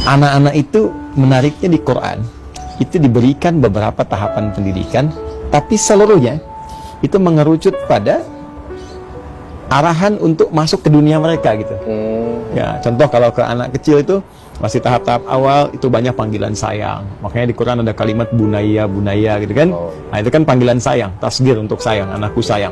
anak-anak itu menariknya di Quran itu diberikan beberapa tahapan pendidikan, tapi seluruhnya itu mengerucut pada arahan untuk masuk ke dunia mereka gitu. Ya, contoh kalau ke anak kecil itu masih tahap-tahap awal itu banyak panggilan sayang. Makanya di Quran ada kalimat bunaya, bunaya gitu kan. Nah, itu kan panggilan sayang, tasgir untuk sayang, anakku sayang.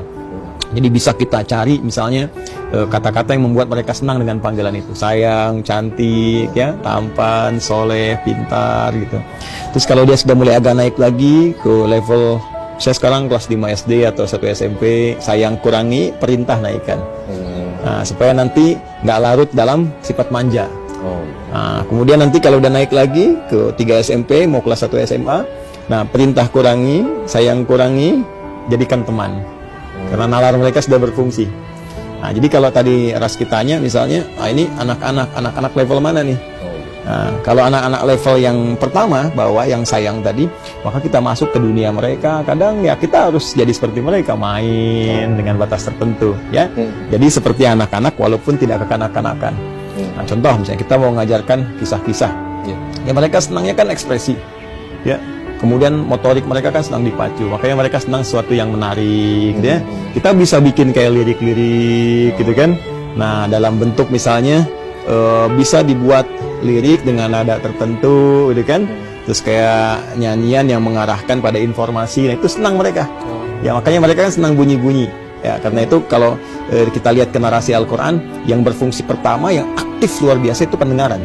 Jadi bisa kita cari misalnya kata-kata yang membuat mereka senang dengan panggilan itu. Sayang, cantik, ya, tampan, soleh, pintar gitu. Terus kalau dia sudah mulai agak naik lagi ke level, saya sekarang kelas 5 SD atau 1 SMP, sayang kurangi, perintah naikkan. Nah, supaya nanti nggak larut dalam sifat manja. Nah, kemudian nanti kalau udah naik lagi ke 3 SMP, mau kelas 1 SMA, nah perintah kurangi, sayang kurangi, jadikan teman. Karena nalar mereka sudah berfungsi. Nah, jadi kalau tadi Ras kitanya misalnya, ini anak-anak level mana nih? Nah, kalau anak-anak level yang pertama, bawa yang sayang tadi, maka kita masuk ke dunia mereka. Kadang ya kita harus jadi seperti mereka, main dengan batas tertentu, ya. Jadi seperti anak-anak walaupun tidak kekanak-kanakan. Nah, contoh misalnya kita mau mengajarkan kisah-kisah, ya mereka senangnya kan ekspresi, ya. Kemudian motorik mereka kan senang dipacu, makanya mereka senang sesuatu yang menarik, gitu ya. Kita bisa bikin kayak lirik-lirik, gitu kan. Nah, dalam bentuk misalnya bisa dibuat lirik dengan nada tertentu, gitu kan. Terus kayak nyanyian yang mengarahkan pada informasi, nah itu senang mereka. Ya makanya mereka kan senang bunyi-bunyi. Ya karena itu kalau kita lihat ke narasi Al-Quran, yang berfungsi pertama, yang aktif luar biasa itu pendengaran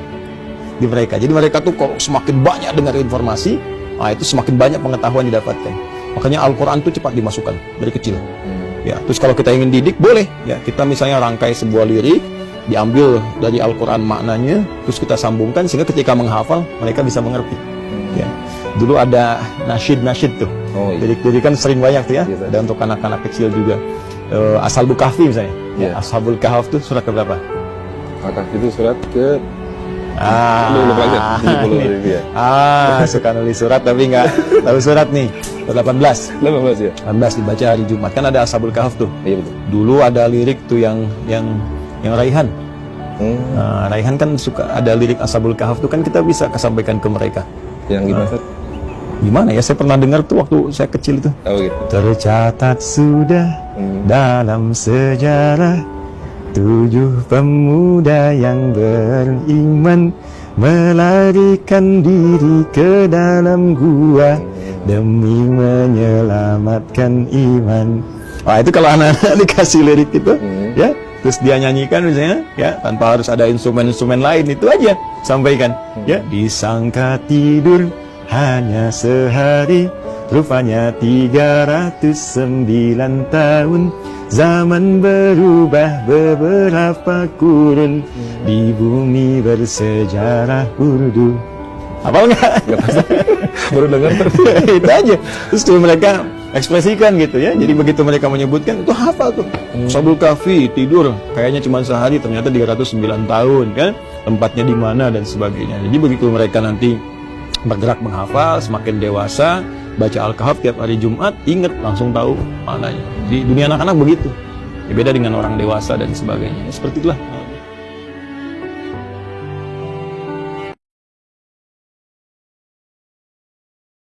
di mereka. Jadi mereka tuh kalau semakin banyak dengar informasi, nah itu semakin banyak pengetahuan didapatkan. Makanya Al-Quran itu cepat dimasukkan dari kecil. Ya, terus kalau kita ingin didik boleh, ya kita misalnya rangkai sebuah lirik, diambil dari Al-Quran maknanya, terus kita sambungkan sehingga ketika menghafal mereka bisa mengerti. Ya, dulu ada nasyid tuh. Jadi kan sering banyak tuh ya. Dan untuk anak-anak kecil juga. Ashabul Kahfi misalnya. Ya, Ashabul Kahf tuh surat ke berapa? Al-Kahfi itu surat ke suka nulis surat tapi nggak tahu surat nih. 18 ya. 18 dibaca hari Jumat. Kan ada Ashabul Kahf tuh. Iya betul. Dulu ada lirik tuh yang Raihan. Raihan kan suka ada lirik Ashabul Kahf tuh, kan kita bisa kesampaikan ke mereka. Yang gimana? Gimana ya? Saya pernah dengar tuh waktu saya kecil itu. Gitu. Tercatat sudah dalam sejarah 7 pemuda yang beriman melarikan diri ke dalam gua demi menyelamatkan iman. Wah, itu kalau anak-anak dikasih lirik itu, ya, terus dia nyanyikan misalnya, ya, tanpa harus ada instrumen-instrumen lain, itu aja sampaikan. Ya, disangka tidur hanya sehari, rupanya 309 tahun. Zaman berubah beberapa kurun, di bumi bersejarah Urdu. Hafal nggak? Nggak pasti. Baru dengar. Itu aja. Terus tuh mereka ekspresikan gitu ya. Jadi begitu mereka menyebutkan, itu hafal tuh. Ashabul Kahfi tidur kayaknya cuma sehari, ternyata 309 tahun kan. Tempatnya di mana dan sebagainya. Jadi begitu mereka nanti bergerak menghafal, semakin dewasa, baca Al-Kahf tiap hari Jumat, inget langsung tahu maknanya. Di dunia anak-anak begitu. Ya, beda dengan orang dewasa dan sebagainya. Seperti itulah.